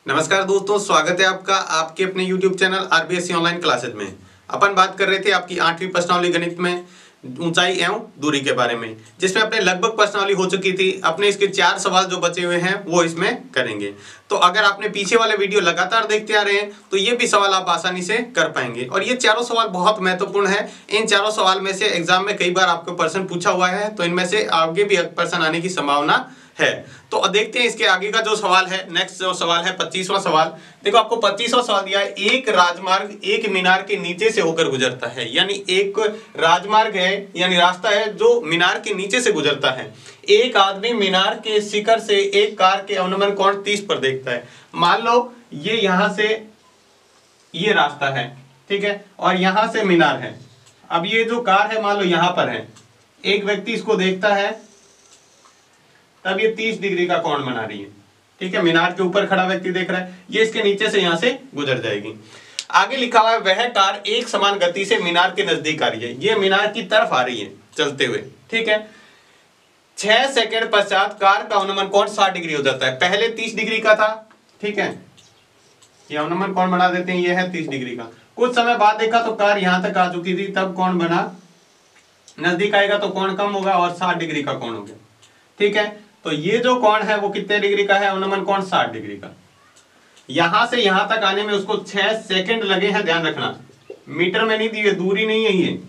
नमस्कार दोस्तों, स्वागत है आपका आपके अपने YouTube channel RBSC online classes में। अपन बात कर रहे थे आपकी 8वीं प्रश्नावली गणित में ऊंचाई एवं दूरी के बारे में, जिसमें अपने लगभग प्रश्नावली हो चुकी थी। अपने इसके 4 सवाल जो बचे हुए हैं वो इसमें करेंगे। तो अगर आपने पीछे वाले वीडियो लगातार देखते आ रहे हैं तो ये भी सवाल आप आसानी से कर पाएंगे। और ये चारों सवाल बहुत महत्वपूर्ण है। इन चारों सवाल में से एग्जाम में कई बार आपको प्रश्न पूछा हुआ है, तो इनमें से आगे भी प्रश्न आने की संभावना है। तो देखते हैं इसके आगे का जो सवाल है। नेक्स्ट जो सवाल है 25वां सवाल। देखो, आपको 25वां सवाल दिया है, एक राजमार्ग एक मीनार के नीचे से होकर गुजरता है। यानी एक राजमार्ग है, यानी रास्ता है जो मीनार के नीचे से गुजरता है। एक आदमी मीनार के शिखर से एक कार के अवनमन कोण 30 पर देखता है। मान लो ये यहां से ये रास्ता है, ठीक है, और यहां से मीनार है। अब ये जो कार है मान लो यहां पर है, एक व्यक्ति इसको देखता है, तब ये 30 डिग्री का कोण बना रही है, ठीक है। मीनार के ऊपर खड़ा व्यक्ति देख रहा है, ये इसके नीचे से यहां से गुजर जाएगी। आगे लिखा हुआ है, वह कार एक समान गति से मीनार के नजदीक आ रही है। ये मीनार की तरफ आ रही है चलते हुए, ठीक है। 6 सेकंड पश्चात कार का अवनमन कोण 60 डिग्री हो जाता है। पहले 30 डिग्री का था, ठीक है, ये अवनमन कोण बना देते हैं, ये है 30 डिग्री का। कुछ समय बाद देखा तो कार यहां तक आ चुकी थी, तब कोण बना, नजदीक आएगा तो कोण कम होगा और 60 डिग्री का कोण हो गया, ठीक है। तो ये जो कोण है वो कितने डिग्री का है? अवनमन कोण 60 डिग्री का। यहां से यहां तक आने में उसको 6 सेकंड लगे हैं, ध्यान रखना। मीटर में नहीं दी है, दूरी नहीं है, ये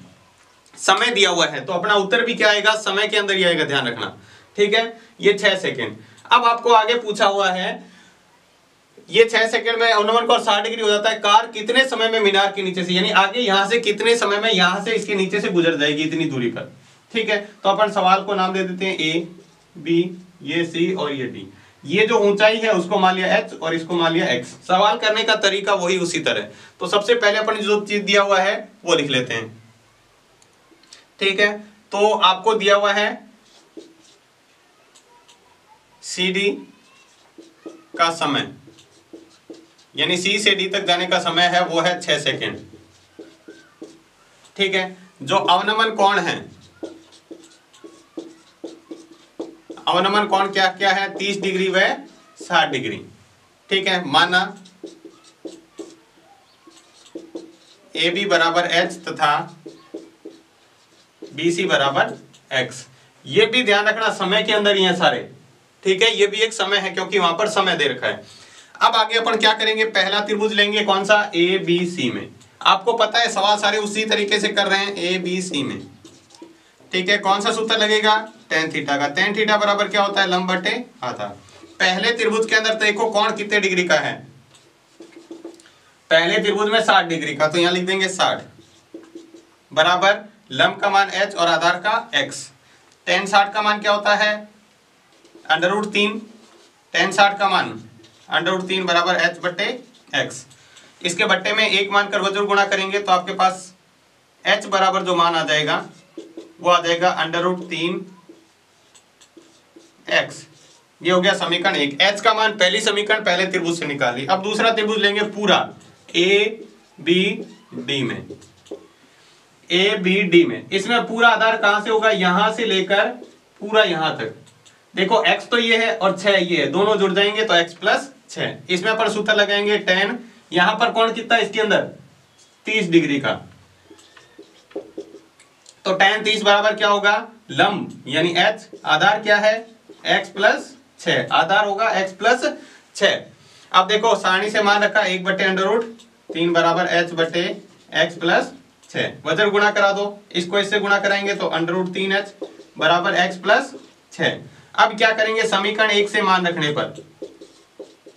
समय दिया हुआ है। तो अपना उत्तर भी क्या आएगा? समय के अंदर ही आएगा, ध्यान रखना, ठीक है। ये 6 सेकंड। अब आपको आगे पूछा हुआ है, ये 6 सेकंड में अवनमन कोण 60 डिग्री हो जाता है। कार कितने समय में मीनार के नीचे से, यानी आगे यहां से कितने समय में यहां से इसके नीचे से गुजर जाएगी इतनी दूरी पर, ठीक है। तो अपन सवाल को नाम दे देते हैं ए, बी, ये सी और ये डी। ये जो ऊंचाई है उसको मान लिया h और इसको मान लिया x। सवाल करने का तरीका वही उसी तरह। तो सबसे पहले अपन जो चीज दिया हुआ है वो लिख लेते हैं, ठीक है। तो आपको दिया हुआ है CD का समय, यानी C से D तक जाने का समय है वो है 6 सेकेंड, ठीक है। जो अवनमन कोण है, अवनमन कोण क्या क्या है? 30 डिग्री व 60 डिग्री, ठीक है। माना AB बराबर h तथा BC बराबर x। ये भी ध्यान रखना समय के अंदर ही है सारे, ठीक है। ये भी एक समय है क्योंकि वहां पर समय दे रखा है। अब आगे अपन क्या करेंगे? पहला त्रिभुज लेंगे, कौन सा? ABC में। आपको पता है सवाल सारे उसी तरीके से कर रहे हैं, ABC में, ठीक है। कौन सा सूत्र लगेगा? tan थीटा का। tan थीटा बराबर क्या होता है? लंब बटे आधा। पहले त्रिभुज के अंदर देखो कोण कितने डिग्री का है? पहले त्रिभुज में 60 डिग्री का, तो यहां लिख देंगे 60 बराबर लंब का मान h और आधार का x। tan 60 का मान क्या होता है? √3। tan 60 का मान √3 बराबर h बटे x। इसके बट्टे में एक मान कर वज्र गुणा करेंगे तो आपके पास h बराबर जो मान आ जाएगा वो आ जाएगा √3 x। ये हो गया समीकरण 1। h का मान पहली समीकरण पहले त्रिभुज से निकाल ली। अब दूसरा त्रिभुज लेंगे पूरा ABD में, ABD में। इसमें पूरा आधार कहां से होगा? यहां से लेकर पूरा यहां तक। देखो x तो ये है और 6 ये है, दोनों जुड़ जाएंगे तो x प्लस 6। इसमें पर सूत्र लगाएंगे tan। यहां पर कोण कितना इसके अंदर? 30 डिग्री का। तो tan 30 बराबर क्या होगा? लंब यानी h, आधार क्या है? x प्लस 6, आधार होगा x प्लस 6। अब देखो सारणी से मान रखा 1 बटे √3 बराबर h बटे x प्लस 6। वज्र गुणा करा दो, इसको इससे गुणा कराएंगे तो √3h बराबर x प्लस 6। अब क्या करेंगे? समीकरण 1 से मान रखने पर,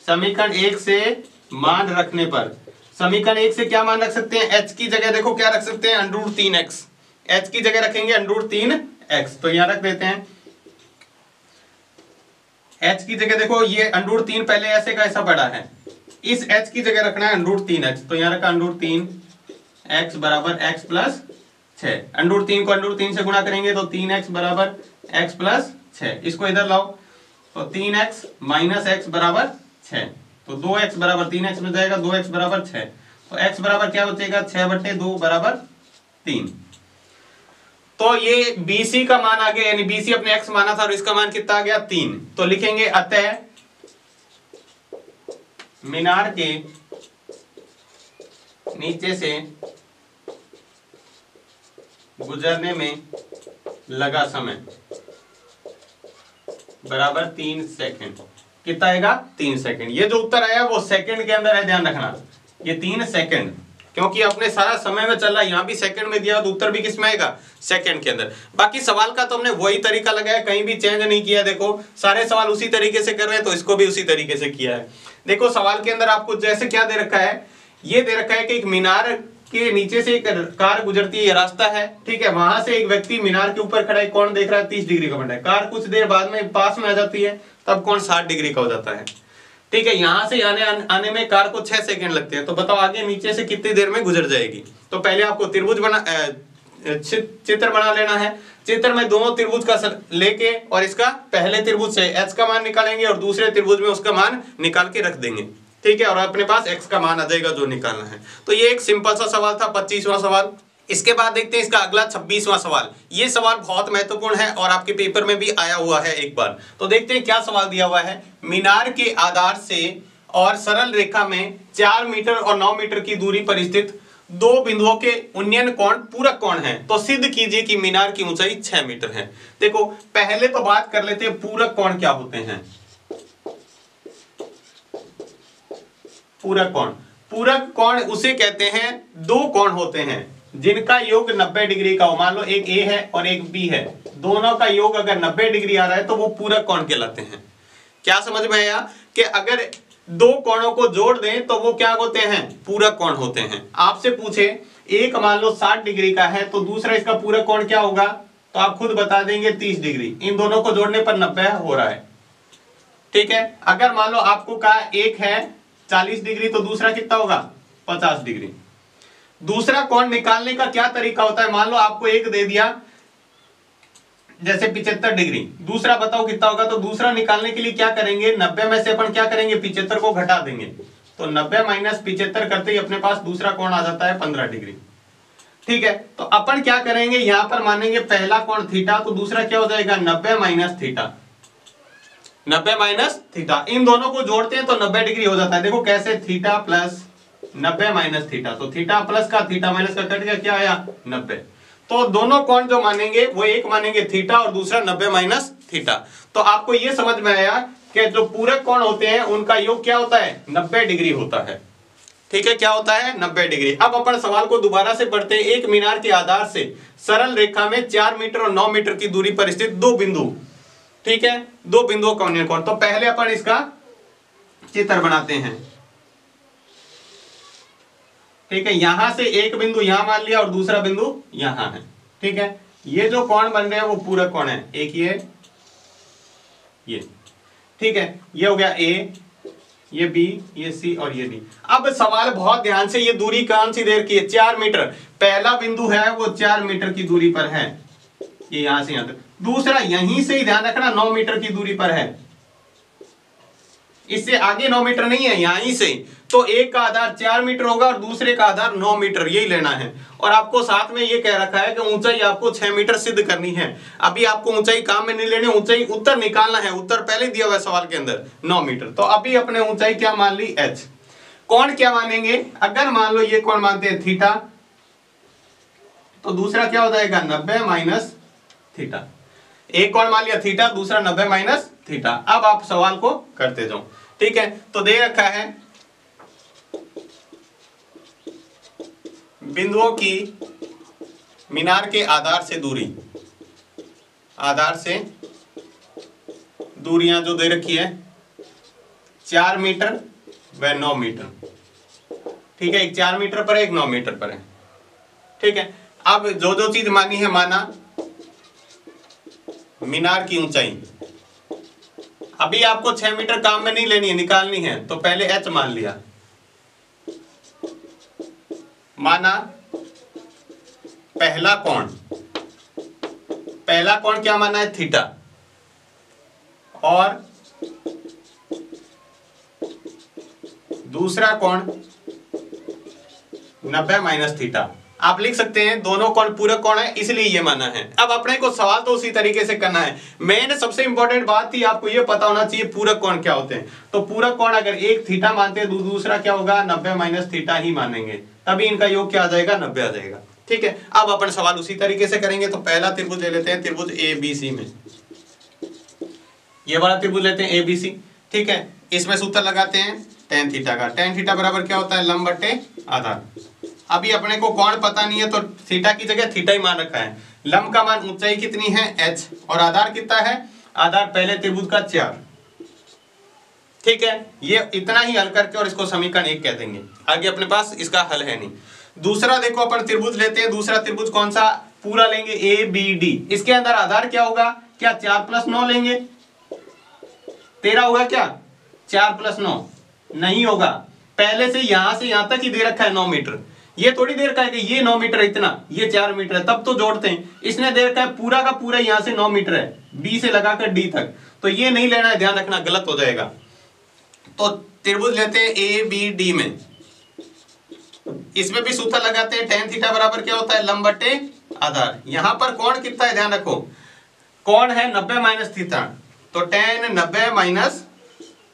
समीकरण 1 से मान रखने पर, समीकरण 1 से क्या मान रख सकते हैं? h की जगह देखो क्या रख सकते हैं? √3x। h की जगह रखेंगे √3x, तो यहां रख देते हैं। h की जगह देखो ये √3 पहले ऐसे का ऐसा पड़ा है, इस h की जगह रखना है √3h, तो यहां रखा √3x बराबर x प्लस 6। √3 को √3 से गुणा करेंगे तो 3x बराबर x प्लस 6। इसको इधर लाओ तो 3x माइनस x बराबर 6, तो 2x बराबर 3x में जाएगा, 2x बराबर 6। तो x बराबर क्या बचेगा? 6 बटे 2 बराबर 3। तो ये BC का मान आ गया, यानी BC अपने x माना था और इसका मान कितना आ गया? 3। तो लिखेंगे अतः मीनार के नीचे से गुजरने में लगा समय बराबर 3 सेकंड। कितना आएगा? 3 सेकंड। ये जो उत्तर आया वो सेकंड के अंदर है, ध्यान रखना, ये 3 सेकंड, क्योंकि अपने सारा समय में चल रहा है, यहाँ भी सेकंड में दिया तो उत्तर भी किस में आएगा? सेकंड के अंदर। बाकी सवाल का तो हमने वही तरीका लगाया, कहीं भी चेंज नहीं किया। देखो सारे सवाल उसी तरीके से कर रहे हैं तो इसको भी उसी तरीके से किया है। देखो सवाल के अंदर आपको जैसे क्या दे रखा है, ये दे रखा है कि एक मीनार के नीचे से एक कार गुजरती है, ये रास्ता है, ठीक है। वहां से एक व्यक्ति मीनार के ऊपर खड़ा है, कौन देख रहा है? 30 डिग्री का बन रहा है। कार कुछ देर बाद में पास में आ जाती है, तब कौन 60 डिग्री का हो जाता है, ठीक है। यहां से आने में कार को 6 सेकंड लगते हैं, तो बताओ आगे नीचे से कितनी देर में गुजर जाएगी? तो पहले आपको त्रिभुज चित्र बना लेना है। चित्र में दोनों त्रिभुज का लेके और इसका पहले त्रिभुज से h का मान निकालेंगे और दूसरे त्रिभुज में उसका मान निकाल के रख देंगे, ठीक है, और अपने पास x का मान आ जाएगा जो निकालना है। तो ये एक सिंपल सा सवाल था, 25वां सवाल। इसके बाद देखते हैं इसका अगला 26वां सवाल। ये सवाल बहुत महत्वपूर्ण है और आपके पेपर में भी आया हुआ है एक बार। तो देखते हैं क्या सवाल दिया हुआ है। मीनार के आधार से और सरल रेखा में 4 मीटर और 9 मीटर की दूरी पर स्थित दो बिंदुओं के उन्नयन कोण पूरक कोण है, तो सिद्ध कीजिए कि मीनार की ऊंचाई 6 मीटर है। देखो पहले तो बात कर लेते हैं पूरक कोण क्या होते हैं। पूरक कोण, पूरक कोण उसे कहते हैं, दो कोण होते हैं जिनका योग 90 डिग्री का हो। मान लो एक ए है और एक बी है, दोनों का योग अगर 90 डिग्री आ रहा है तो वो पूरक कोण कहलाते हैं। क्या समझ में आया कि अगर दो कोणों को जोड़ दें तो वो क्या होते हैं? पूरक कोण होते हैं। आपसे पूछे एक मान लो 60 डिग्री का है तो दूसरा इसका पूरक कोण क्या होगा? तो आप खुद बता देंगे 30 डिग्री। इन दोनों को जोड़ने पर 90 हो रहा है, ठीक है। अगर मान लो आपको कहा एक है 40 डिग्री तो दूसरा कितना होगा? 50 डिग्री। दूसरा कोण निकालने का क्या तरीका होता है? मान लो आपको एक दे दिया जैसे 75 डिग्री, दूसरा बताओ कितना होगा? तो दूसरा निकालने के लिए क्या करेंगे? 90 में से अपन क्या करेंगे? 75 को घटा देंगे, तो 90 माइनस 75 करते ही अपने पास दूसरा कोण आ जाता है 15 डिग्री, ठीक है। तो अपन क्या करेंगे, यहां पर मानेंगे पहला कोण थीटा, तो दूसरा क्या हो जाएगा? 90 माइनस थीटा, 90 माइनस थीटा। इन दोनों को जोड़ते हैं तो 90 डिग्री हो जाता है। देखो कैसे, थीटा प्लस 90 माइनस थीटा, तो थीटा प्लस का थीटा माइनस का कट गया, क्या आया? 90। तो दोनों कोण जो मानेंगे वो एक मानेंगे थीटा और दूसरा 90 माइनस थीटा। तो आपको ये समझ में आया कि जो पूरक कोण होते हैं उनका योग क्या होता है? 90 डिग्री होता है, ठीक है। क्या होता है? 90 डिग्री। अब अपन सवाल को दोबारा से पढ़ते हैं। एक मीनार के आधार से सरल रेखा में 4 मीटर और 9 मीटर की दूरी पर स्थित दो बिंदु, ठीक है, दो बिंदुओं का उन्नयन कोण। तो पहले अपन इसका चित्र बनाते हैं, ठीक है। यहां से एक बिंदु यहां मान लिया और दूसरा बिंदु यहां है, ठीक है। ये जो कोण बन रहे हैं वो पूरक कोण है, एक ये, ठीक है। ये हो गया ए, ये बी, ये सी और ये डी। अब सवाल बहुत ध्यान से, ये दूरी कौन सी देर की है? 4 मीटर। पहला बिंदु है वो 4 मीटर की दूरी पर है, ये यहां से यहां तक। दूसरा यहीं से ही ध्यान रखना 9 मीटर की दूरी पर है, इससे आगे 9 मीटर नहीं है, यहीं से। तो एक का आधार 4 मीटर होगा और दूसरे का आधार 9 मीटर, यही लेना है। और आपको साथ में ये कह रखा है कि ऊंचाई आपको 6 मीटर सिद्ध करनी है। अभी आपको ऊंचाई काम में नहीं लेनी, ऊंचाई उत्तर निकालना है। उत्तर पहले दिया हुआ है सवाल के अंदर 9 मीटर। तो अभी अपने ऊंचाई क्या मान ली? h। कोण क्या मानेंगे? अगर मान लो ये कोण मानते हैं थीटा, तो दूसरा क्या हो जाएगा? 90 माइनस थीटा। एक कोण मान लिया थीटा, दूसरा 90 माइनस थीटा। अब आप सवाल को करते जाओ, ठीक है। तो दे रखा है बिंदुओं की मीनार के आधार से दूरी, आधार से दूरियां जो दे रखी है 4 मीटर व 9 मीटर, ठीक है। एक 4 मीटर पर है, एक 9 मीटर पर है, ठीक है। अब जो जो चीज मानी है माना, मीनार की ऊंचाई अभी आपको 6 मीटर काम में नहीं लेनी है, निकालनी है। तो पहले h मान लिया, माना पहला कोण, पहला कोण क्या माना है? थीटा। और दूसरा कोण 90 माइनस थीटा। आप लिख सकते हैं दोनों कोण पूरक कोण है इसलिए ये माना है। अब अपने को सवाल तो उसी तरीके से करना है। मेन सबसे इंपॉर्टेंट बात थी आपको ये पता होना चाहिए पूरक कोण क्या होते हैं। तो पूरक कोण अगर एक थीटा मानते हैं दूसरा क्या होगा 90 माइनस थीटा ही मानेंगे, तभी इनका योग क्या आ जाएगा 90 आ जाएगा। ठीक है, अब अपन सवाल उसी तरीके से करेंगे। तो पहला त्रिभुज ले लेते हैं, त्रिभुज ABC में ये वाला त्रिभुज लेते हैं ABC। ठीक है, इसमें सूत्र लगाते हैं tan थीटा का। tan थीटा बराबर क्या होता है लंब बटे आधार। अभी अपने को कोण पता नहीं है तो थीटा की जगह थीटा ही मान रखा है। लंब का मान ऊंचाई कितनी है h और आधार कितना है, आधार पहले त्रिभुज का 4। ठीक है, ये इतना ही हल करके और इसको समीकरण 1 कह देंगे। आगे अपने पास इसका हल है नहीं। दूसरा देखो अपन त्रिभुज लेते हैं, दूसरा त्रिभुज कौन सा पूरा लेंगे ABD। इसके अंदर आधार क्या होगा, क्या 4 + 9 लेंगे, 13 होगा क्या 4 + 9 नहीं होगा। पहले से यहां तक ही दे रखा है 9 मीटर, ये थोड़ी देर का है कि ये 9 मीटर इतना, ये 4 मीटर है तब तो जोड़ते हैं। इसने दे रखा है पूरा का पूरा यहां से 9 मीटर है B से लगाकर D तक, तो ये नहीं लेना है, ध्यान रखना गलत हो जाएगा। तो त्रिभुज लेते हैं ABD में, इसमें भी सूत्र लगाते हैं tan थीटा बराबर क्या होता है लंब बटे आधार। यहां पर कोण कितना है ध्यान रखो, कोण है 90 माइनस थीटा, तो tan 90 माइनस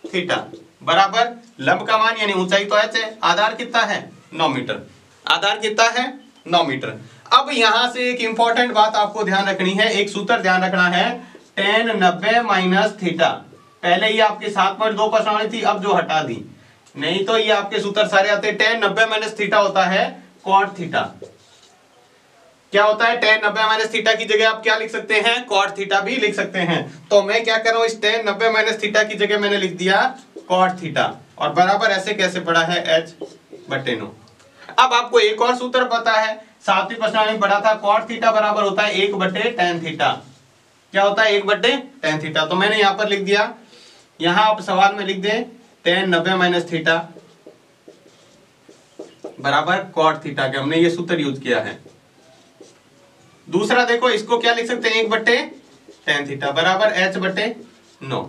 थीटा बराबर लंब का मान यानी ऊंचाई तो h है, आधार कितना है 9 मीटर, आधार कितना है 9 मीटर। अब यहां से एक इंपॉर्टेंट बात आपको ध्यान रखनी है, एक सूत्र ध्यान रखना है tan 90 माइनस थीटा। पहले ये आपके 7.2 प्रश्नावली थी, अब जो हटा दी, नहीं तो ये आपके सूत्र सारे आते हैं। tan 90 माइनस थीटा होता है cot थीटा। क्या होता है tan 90 माइनस थीटा की जगह आप क्या लिख सकते हैं cot थीटा भी लिख सकते हैं। तो मैं क्या कर रहा हूं, इस tan 90 माइनस थीटा की जगह मैंने लिख दिया cot थीटा और बराबर ऐसे कैसे पड़ा है h/9। अब आपको एक और सूत्र पता है, 7वीं प्रश्नावली में पढ़ा था, cot थीटा बराबर होता है 1/tan थीटा। क्या होता है 1/tan थीटा, तो मैंने यहां पर लिख दिया, यहां आप सवाल में लिख दें tan 90 माइनस थीटा बराबर cot थीटा के, हमने ये सूत्र यूज किया है। दूसरा देखो इसको क्या लिख सकते हैं 1/tan थीटा बराबर h/9,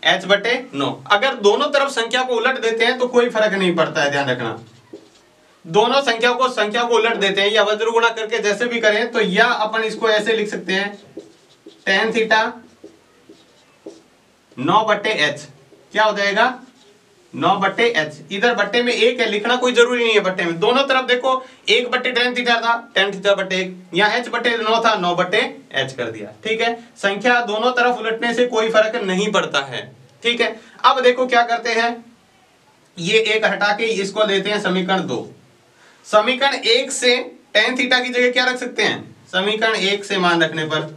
h/9। अगर दोनों तरफ संख्या को उलट देते हैं तो कोई फर्क नहीं पड़ता है, ध्यान रखना। दोनों संख्या को उलट देते हैं या वज्र गुणा करके जैसे भी करें, तो या अपन इसको ऐसे लिख सकते हैं tan थीटा 9/h, क्या हो जाएगा 9/h। इधर बट्टे में 1 है, लिखना कोई जरूरी नहीं है बट्टे में, दोनों तरफ देखो 1/tan थीटा था tan थीटा/1, यहाँ h/9 था 9/h कर दिया। ठीक है, संख्या दोनों तरफ उलटने से कोई फर्क नहीं पड़ता है। ठीक है, अब देखो क्या करते हैं, ये एक हटा के इसको देते हैं समीकरण 2। समीकरण 1 से tan थीटा की जगह क्या रख सकते हैं, समीकरण 1 से मान रखने पर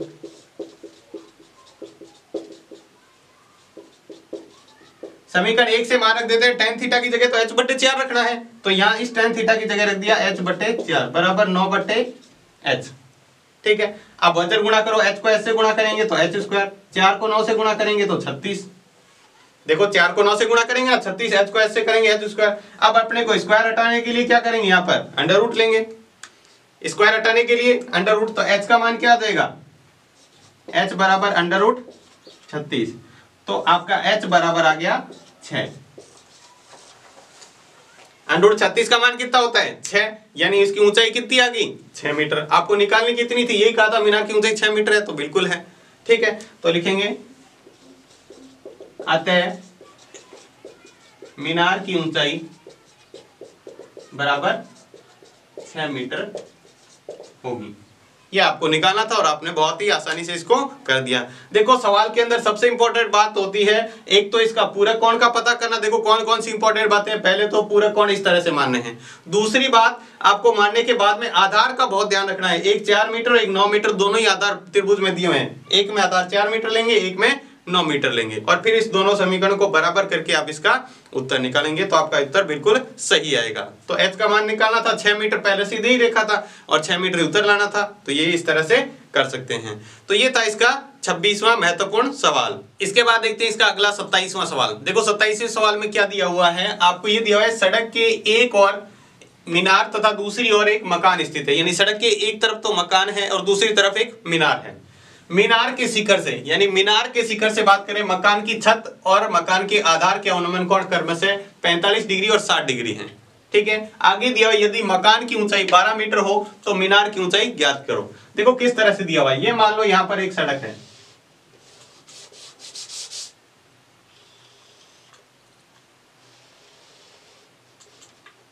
समीकरण 1 से मान रख देते हैं tan थीटा की जगह तो h/4 रखना है, तो यहां इस tan थीटा की जगह रख दिया h/4 बराबर 9/h। ठीक है, अब वज्र गुणा करो, h को s से गुणा करेंगे तो h², 4 को 9 से गुणा करेंगे तो 36। देखो 4 को 9 से गुणा करेंगे 36, h को s से करेंगे h²। अब अपने को स्क्वायर हटाने के लिए क्या करेंगे, यहाँ पर अंडर रूट लेंगे। स्क्वायर हटाने के लिए अंडर रूट, तो h का मान क्या आ जाएगा, h बराबर अंडर रूट 36, तो आपका h बराबर आ गया 6। अंडर रूट 36 का मान कितना होता है 6, यानी इसकी ऊंचाई कितनी आ गई 6 मीटर। आपको निकालनी कितनी थी, यही कहा था मीनार की ऊंचाई 6 मीटर है, तो बिल्कुल है। ठीक है, तो लिखेंगे अतः मीनार की ऊंचाई बराबर 6 मीटर होगी। ये आपको निकालना था और आपने बहुत ही आसानी से इसको कर दिया। देखो सवाल के अंदर सबसे इंपॉर्टेंट बात होती है, एक तो इसका पूरक कोण का पता करना। देखो कौन कौन सी इंपॉर्टेंट बातें हैं, पहले तो पूरक कोण इस तरह से मानने हैं। दूसरी बात, आपको मानने के बाद में आधार का बहुत ध्यान रखना है। एक 4 मीटर और एक 9 मीटर दोनों ही आधार त्रिभुज में दिए हुए हैं, एक में आधार 4 मीटर लेंगे, एक में 9 मीटर लेंगे, और फिर इस दोनों समीकरणों को बराबर करके आप इसका उत्तर निकालेंगे तो आपका उत्तर बिल्कुल सही आएगा। तो h का मान निकालना था 6 मीटर, पहले सीधे ही देखा था, और 6 मीटर उत्तर लाना था, तो ये इस तरह से कर सकते हैं। तो ये था इसका 26वां महत्वपूर्ण सवाल। इसके बाद देखते हैं इसका अगला 27वां सवाल। देखो 27वें सवाल में क्या दिया हुआ है, आपको ये दिया हुआ है सड़क के एक और मीनार तथा दूसरी ओर एक मकान स्थित है। यानी सड़क के एक तरफ तो मकान है और दूसरी तरफ एक मीनार है। मीनार के शिखर से, यानी मीनार के शिखर से बात करें, मकान की छत और मकान के आधार के अनुमान कोण क्रम से 45 डिग्री और 60 डिग्री है। ठीक है। आगे दिया हुआ यदि मकान की ऊंचाई 12 मीटर हो तो मीनार की ऊंचाई ज्ञात करो। देखो किस तरह से दिया हुआ है। ये मान लो यहां पर एक सड़क है,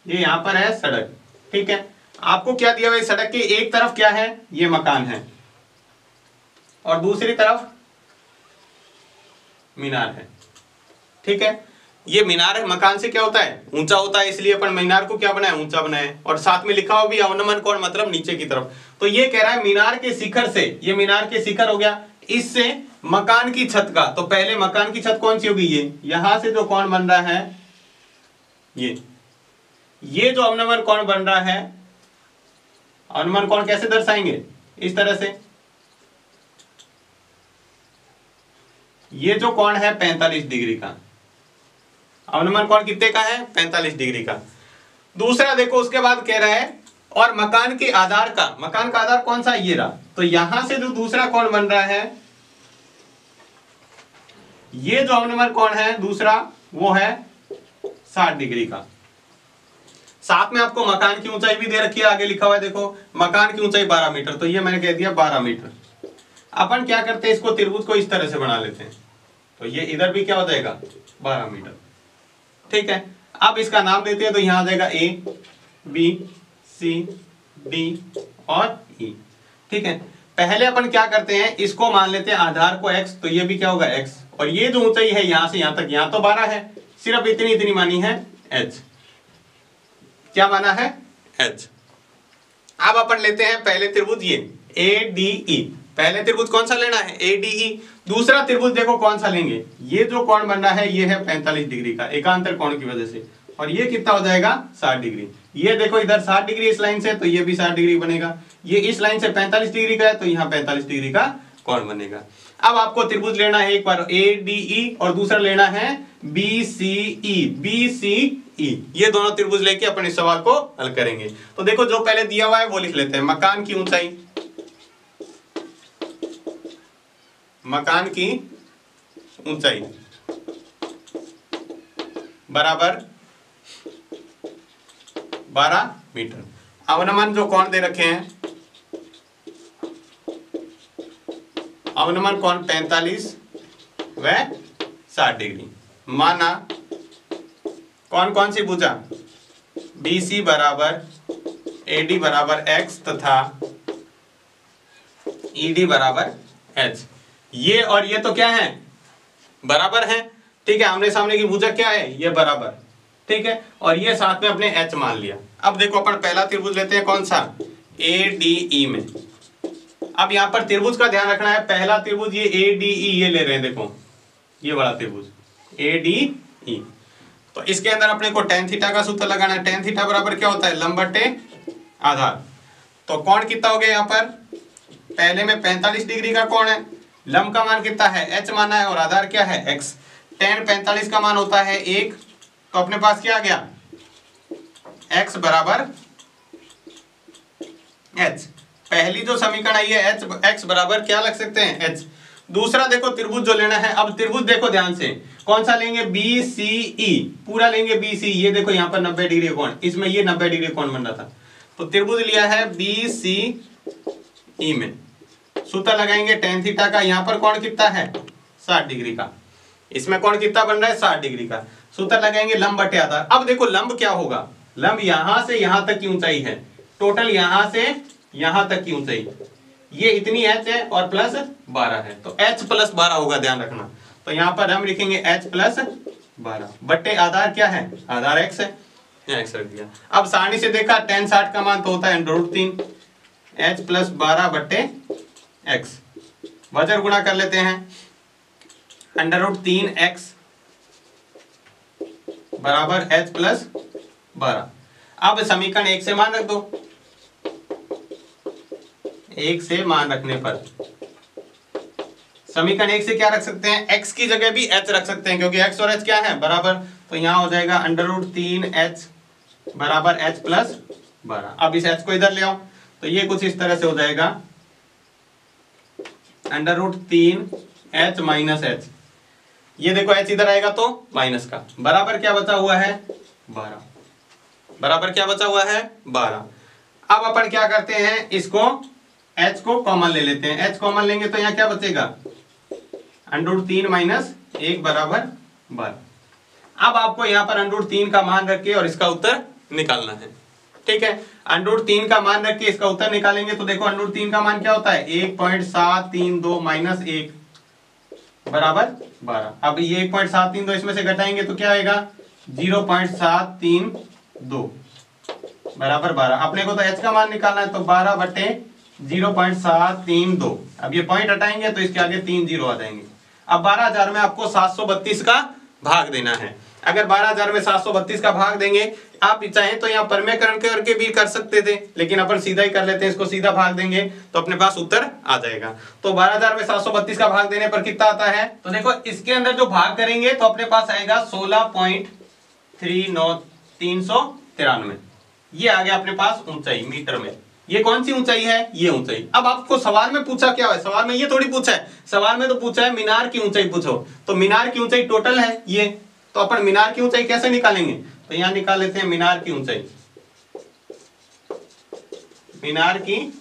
ये यहां पर है सड़क, ठीक है। आपको क्या दिया हुआ है, सड़क के एक तरफ क्या है, ये मकान है और दूसरी तरफ मीनार है, ठीक है। ये मीनार है, मकान से क्या होता है, ऊंचा होता है, इसलिए अपन मीनार को क्या बनाए, ऊंचा बनाए। और साथ में लिखा हुआ भी अवनमन कोण मतलब नीचे की तरफ। तो ये कह रहा है मीनार के शिखर से, ये मीनार के शिखर हो गया, इससे मकान की छत का, तो पहले मकान की छत कौन सी होगी, ये यहां से जो कोण बन रहा है, ये जो अवनमन कोण बन रहा है, अवनमन कोण कैसे दर्शाएंगे, इस तरह से। ये जो कोण है 45 डिग्री का, अवनमन कोण कितने का है, 45 डिग्री का। दूसरा देखो उसके बाद कह रहा है और मकान के आधार का, मकान का आधार कौन सा, ये रहा, तो यहां से जो दूसरा कोण बन रहा है, ये जो अवनमन कोण है दूसरा, वो है 60 डिग्री का। साथ में आपको मकान की ऊंचाई भी दे रखी है, आगे लिखा हुआ है देखो, मकान की ऊंचाई 12 मीटर, तो ये मैंने कह दिया 12 मीटर। अपन क्या करते हैं, इसको त्रिभुज को इस तरह से बना लेते हैं, तो ये इधर भी क्या हो जाएगा, 12 मीटर, ठीक है। अब इसका नाम देते हैं, तो यहां आ जाएगा ए बी सी डी और ई, ठीक है। पहले अपन क्या करते हैं, इसको मान लेते हैं आधार को x, तो ये भी क्या होगा x, और ये जो ऊंचाई है यहां से यहां तक, यहां तो 12 है, सिर्फ इतनी इतनी मानी है h, क्या माना है h। अब अपन लेते हैं पहले त्रिभुज ये ADE, पहले त्रिभुज कौन सा लेना है, ADE। दूसरा त्रिभुज देखो कौन सा लेंगे, ये जो कोण बन रहा है ये है 45 डिग्री का, एकांतर कोण की वजह से, और ये कितना हो जाएगा 60 डिग्री। ये देखो इधर 60 डिग्री इस लाइन से, तो ये भी 60 डिग्री बनेगा, ये इस लाइन से 45 डिग्री का है, तो यहाँ 45 डिग्री का कोण बनेगा। अब आपको त्रिभुज लेना है एक बार ADE और दूसरा लेना है BCE, ये दोनों त्रिभुज लेके अपन इस सवाल को हल करेंगे। तो देखो जो पहले दिया हुआ है वो लिख लेते हैं, मकान की ऊंचाई, मकान की ऊंचाई बराबर 12 मीटर। अवनमन जो कोण दे रखे हैं, अवनमन कोण 45 व 60 डिग्री, माना कौन कौन सी भुजा, BC बराबर AD बराबर x तथा ED बराबर h। ये और ये तो क्या है, बराबर है, ठीक है। आमने सामने की भुजा क्या है, ये बराबर, ठीक है, और ये साथ में अपने h मान लिया। अब देखो अपन पहला त्रिभुज लेते हैं, कौन सा, ADE में। अब यहाँ पर त्रिभुज का ध्यान रखना है, पहला त्रिभुज ये ADE ये ले रहे हैं, देखो ये वाला त्रिभुज ADE, तो इसके अंदर अपने को tan थीटा का सूत्र लगाना है। tan थीटा बराबर क्या होता है, लंब बटे आधार। तो कोण कितना हो गया, यहाँ पर पहले में 45 डिग्री का कोण है, लंब का मान कितना है, h माना है, और आधार क्या है x। tan 45 का मान होता है 1, तो अपने पास क्या आ गया, x बराबर h। पहली जो समीकरण आई है x बराबर क्या लग सकते हैं, h। दूसरा देखो त्रिभुज जो लेना है, अब त्रिभुज देखो ध्यान से, कौन सा लेंगे, BCE, पूरा लेंगे BCE। ये देखो यहाँ पर 90 डिग्री कोण, इसमें ये 90 डिग्री कोण बन रहा था, तो त्रिभुज लिया है BCE में। सूत्र लगाएंगे tan थीटा का, यहाँ पर कोण कितना है 60 डिग्री का, इसमें कोण कितना बन रहा है 60 डिग्री का। सूत्र लगाएंगे लंब बटे आधार। अब देखो लंब क्या होगा, लंब यहां से यहां तक की ऊंचाई है, टोटल यहां से यहां तक की ऊंचाई, ये इतनी h है और प्लस 12 है, तो h प्लस 12 होगा, ध्यान रखना। तो यहाँ पर हम लिखेंगे h प्लस 12 बटे आधार क्या है, आधार x है, x रख दिया। अब सारणी से देखा tan 60 का मान तो होता है √3 h प्लस 12 बटे x, वजन गुणा कर लेते हैं, √3 x बराबर h प्लस 12। अब समीकरण 1 से मान रख दो, 1 से मान रखने पर समीकरण 1 से क्या रख सकते हैं, x की जगह भी h रख सकते हैं, क्योंकि x और h क्या है बराबर, तो यहां हो जाएगा √3 h बराबर h प्लस 12। अब इस h को इधर ले आओ, तो ये कुछ इस तरह से हो जाएगा √3 h माइनस h, ये देखो h इधर आएगा तो माइनस का, बराबर क्या बचा हुआ है 12। बराबर क्या बचा हुआ है 12। अब अपन क्या करते हैं, इसको h को कॉमन ले लेते हैं। h कॉमन लेंगे तो यहाँ क्या बचेगा, √3 माइनस 1 बराबर 12। अब आपको यहाँ पर √3 का मान रख के और इसका उत्तर निकालना है। ठीक है, √3 का मान रख के इसका उत्तर निकालेंगे तो देखो √3 का मान क्या होता है 1.732 माइनस 1 बराबर 12। अब ये 1.732 इसमें से घटाएंगे तो क्या आएगा 0.732 बराबर 12। अपने को तो h का मान निकालना है तो 12 बटे 0.732। अब ये पॉइंट हटाएंगे तो इसके आगे 3 जीरो आ जाएंगे। अब 12,000 में आपको 732 का भाग देना है। अगर 12,000 में 732 का भाग देंगे, आप चाहें तो यहाँ परमेयकरण करके भी कर सकते थे, लेकिन अपन सीधा ही कर लेते हैं, इसको सीधा भाग देंगे तो अपने पास उत्तर आ जाएगा। तो 12,000 में 732 का भाग देने पर कितना आता है, तो देखो इसके अंदर जो भाग करेंगे तो अपने पास आएगा 16.393। ये आ गया अपने पास ऊंचाई मीटर में। ये कौन सी ऊंचाई है, ये ऊंचाई। अब आपको सवाल में पूछा क्या है, सवाल में ये थोड़ी पूछा है, सवाल में तो पूछा है मीनार की ऊंचाई पूछो। तो मीनार की ऊंचाई टोटल है ये, तो अपन मीनार की ऊंचाई कैसे निकालेंगे, तो यहां निकाल लेते हैं मीनार की ऊंचाई। मीनार की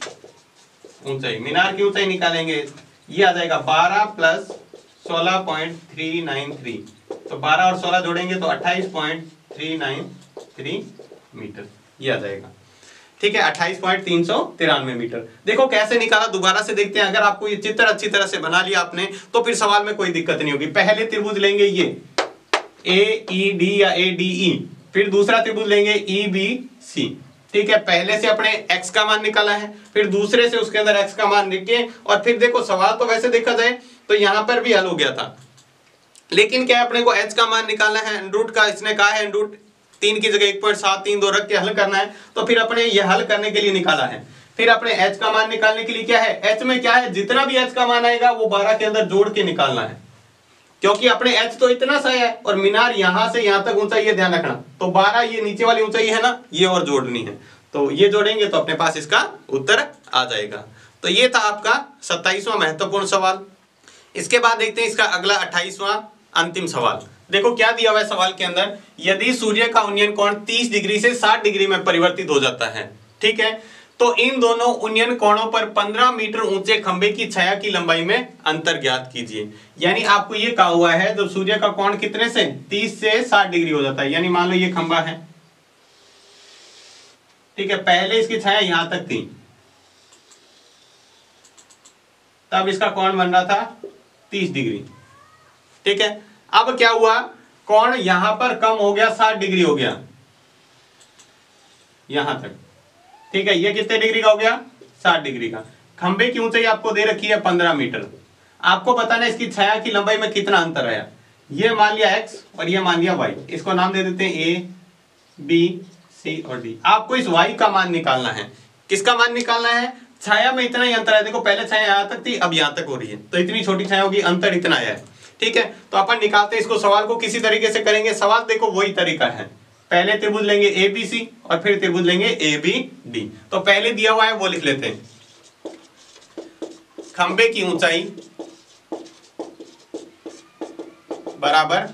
ऊंचाई निकालेंगे, ये आ जाएगा 12 प्लस 16.393। तो 12 और 16 जोड़ेंगे तो 28.393 मीटर, ये आ जाएगा। ठीक है, 28.393 मीटर। देखो कैसे निकाला, दोबारा से देखते हैं। अगर आपको ये चित्र अच्छी तरह से बना लिया आपने तो फिर सवाल में कोई दिक्कत नहीं होगी। पहले त्रिभुज लेंगे ये AED या ADE, फिर दूसरा त्रिभुज लेंगे EBC। ठीक है, पहले से अपने x का मान निकाला है, फिर दूसरे से उसके अंदर x का मान लिखे, और फिर देखो सवाल तो वैसे देखा जाए तो यहां पर भी हल हो गया था, लेकिन क्या अपने को h का मान निकालना है, रूट का इसने कहा है √3 की जगह 1.732 रख के हल करना है, तो फिर अपने ये हल करने के लिए निकाला है। फिर अपने h का मान निकालने के लिए क्या है, h में क्या है, जितना भी h का मान आएगा वो 12 के अंदर जोड़ के निकालना है, क्योंकि अपने h तो इतना सा है और मीनार यहां से यहां तक ऊंचाई है, ध्यान रखना। तो 12 ये नीचे वाली ऊंचाई है ना, ये और जोड़नी है, तो ये जोड़ेंगे तो अपने पास इसका उत्तर आ जाएगा। तो ये था आपका 27वां महत्वपूर्ण सवाल। इसके बाद देखते हैं इसका अगला 28वां अंतिम सवाल। देखो क्या दिया हुआ है सवाल के अंदर, यदि सूर्य का उन्नयन कोण 30 डिग्री से 60 डिग्री में परिवर्तित हो जाता है, ठीक है, तो इन दोनों उन्नयन कोणों पर 15 मीटर ऊंचे खंबे की छाया की लंबाई में अंतर ज्ञात कीजिए। यानी आपको ये कहा हुआ है तो सूर्य का कोण कितने से 30 से 60 डिग्री हो जाता है। यानी मान लो ये खंबा है, ठीक है, पहले इसकी छाया यहां तक थी, तब इसका कोण बन रहा था 30 डिग्री। ठीक है, अब क्या हुआ, कोण यहां पर कम हो गया, 60 डिग्री हो गया यहां तक। ठीक है, ये कितने डिग्री का हो गया, 60 डिग्री का। खंबे की ऊंचाई आपको दे रखी है 15 मीटर। आपको बताना है इसकी छाया की लंबाई में कितना अंतर आया। ये मान लिया x और ये मान लिया y, इसको नाम दे देते हैं A, B, C और D। आपको इस y का मान निकालना है। किसका मान निकालना है, छाया में इतना ही अंतर है। देखो पहले छाया यहां तक थी, अब यहां तक हो रही है, तो इतनी छोटी छाया होगी, अंतर इतना आया है। ठीक है, तो अपन निकालते हैं इसको। सवाल को किसी तरीके से करेंगे, सवाल देखो वही तरीका है, पहले त्रिभुज लेंगे ABC और फिर त्रिभुज लेंगे ABD। तो पहले दिया हुआ है वो लिख लेते हैं, खंबे की ऊंचाई बराबर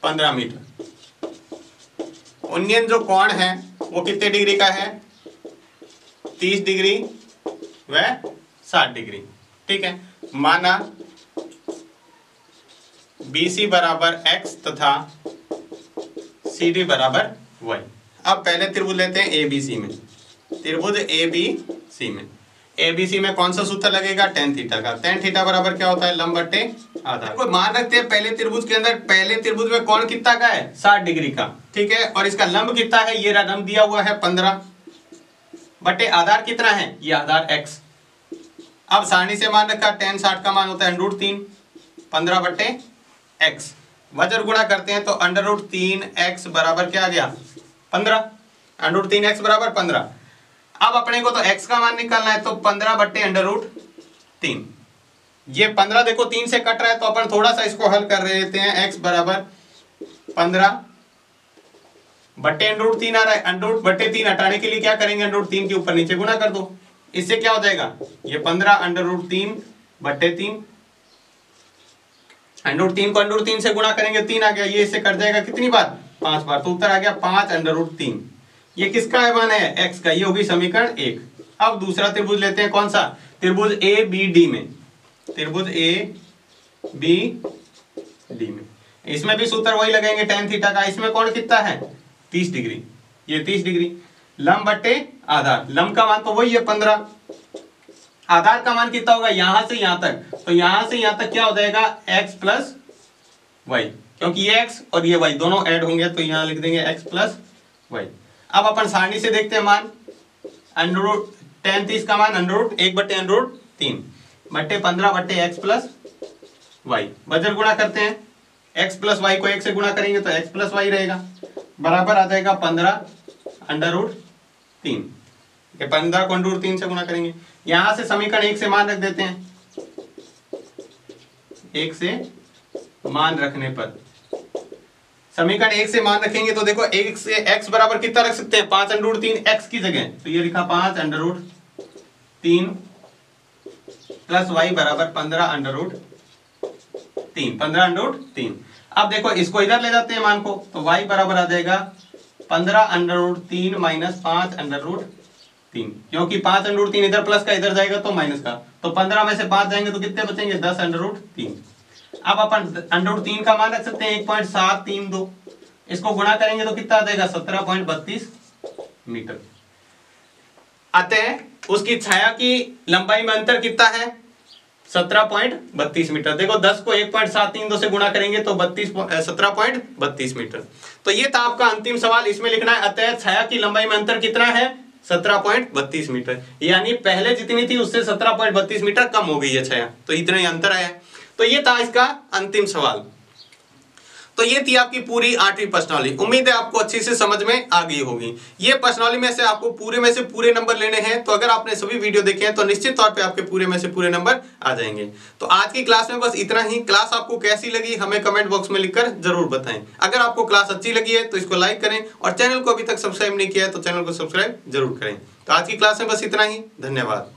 15 मीटर, उन्नयन जो कोण है वो कितने डिग्री का है, 30 डिग्री व 60 डिग्री। ठीक है, माना BC बराबर x तथा CD बराबर y। अब पहले त्रिभुज लेते हैं ABC में, त्रिभुज ABC में, ABC में कौन सा सूत्र लगेगा, tan थीटा का। tan थीटा बराबर क्या होता है, लंब बटे आधार। कोई मान रखते हैं पहले त्रिभुज के अंदर, पहले त्रिभुज में कोण कितना का है, 60 डिग्री का। ठीक है, और इसका लंब कितना है, ये लंब दिया हुआ है 15 बटे आधार कितना है, ये आधार x। अब सारणी से मान रखा tan 60 का मान होता है √3, 15 बटे x, वजर गुणा करते हैं तो √3x बराबर क्या आ गया, 15। √3x बराबर 15। अब अपने को तो x का मान निकालना है, तो 15 बटे √3। ये 15 देखो 3 से कट रहा है, तो अपन थोड़ा सा इसको हल कर देते हैं। x बराबर 15 बटे √3 आ रहा है, √3 हटाने के लिए क्या करेंगे, √3 के ऊपर नीचे गुणा कर दो, इससे क्या हो जाएगा, ये 15 √3 बटे 3, √3 को √3 से गुणा करेंगे 3 आ गया, ये इससे कट जाएगा कितनी बार, 5 बार, तो उत्तर आ गया 5√3। ये किसका मान है? x का। ये होगी समीकरण 1। अब दूसरा त्रिभुज लेते हैं, कौन सा? त्रिभुज ABD में, त्रिभुज ABD में। इसमें भी सूत्र वही लगेंगे tan थीटा का। इसमें कोण कितना है? 30 डिग्री। ये 30 डिग्री। लंब बटे आधार, लंब का मान तो वही है 15, आधार का मान कितना होगा? यहां से यहां तक, तो यहां से यहां तक क्या हो जाएगा? x प्लस वाई, क्योंकि ये x और ये y दोनों ऐड होंगे, तो यहां लिख देंगे x प्लस वाई। अब अपन सारणी से देखते हैं मान। tan 30 का मान √1/√3 बटे 15/x प्लस वाई। वजन गुणा करते हैं, x प्लस वाई को 1 से गुणा करेंगे तो x प्लस वाई रहेगा, बराबर आ जाएगा 15√3। 15 को √3 से गुणा करेंगे। यहां से समीकरण 1 से मान रख देते हैं। 1 से मान रखने पर, समीकरण 1 से मान रखेंगे तो देखो 1 से x बराबर कितना रख सकते हैं? 5√3 x की जगह, तो ये लिखा 5√3 प्लस y बराबर 15√3। अब देखो इसको इधर ले जाते हैं मान को, तो y बराबर आ जाएगा 15√3 माइनस 5√3, क्योंकि 5√3 इधर प्लस का इधर जाएगा तो माइनस का, तो 15 में से 5 जाएंगे तो कितने बचेंगे? 10√3। अब अपन √3 का मान रख सकते हैं 1.732, इसको गुणा करेंगे तो कितना आ जाएगा? 17.32 मीटर। अतः उसकी छाया की लंबाई में अंतर कितना है? 17.32 मीटर। देखो 10 को 1.732 से गुणा करेंगे तो 17.32 मीटर। तो ये था आपका अंतिम सवाल, इसमें लिखना है अतः छाया की लंबाई में अंतर कितना है? 17.32 मीटर, यानी पहले जितनी थी उससे 17.32 मीटर कम हो गई है छाया, तो इतना ही अंतर आया। तो ये था इसका अंतिम सवाल। तो ये थी आपकी पूरी 8वीं प्रश्नावली। उम्मीद है आपको अच्छी से समझ में आ गई होगी। ये प्रश्नावली में से आपको पूरे में से पूरे नंबर लेने हैं, तो अगर आपने सभी वीडियो देखे हैं तो निश्चित तौर पे आपके पूरे में से पूरे नंबर आ जाएंगे। तो आज की क्लास में बस इतना ही। क्लास आपको कैसी लगी हमें कमेंट बॉक्स में लिखकर जरूर बताएं। अगर आपको क्लास अच्छी लगी है तो इसको लाइक करें, और चैनल को अभी तक सब्सक्राइब नहीं किया है तो चैनल को सब्सक्राइब जरूर करें। तो आज की क्लास में बस इतना ही। धन्यवाद।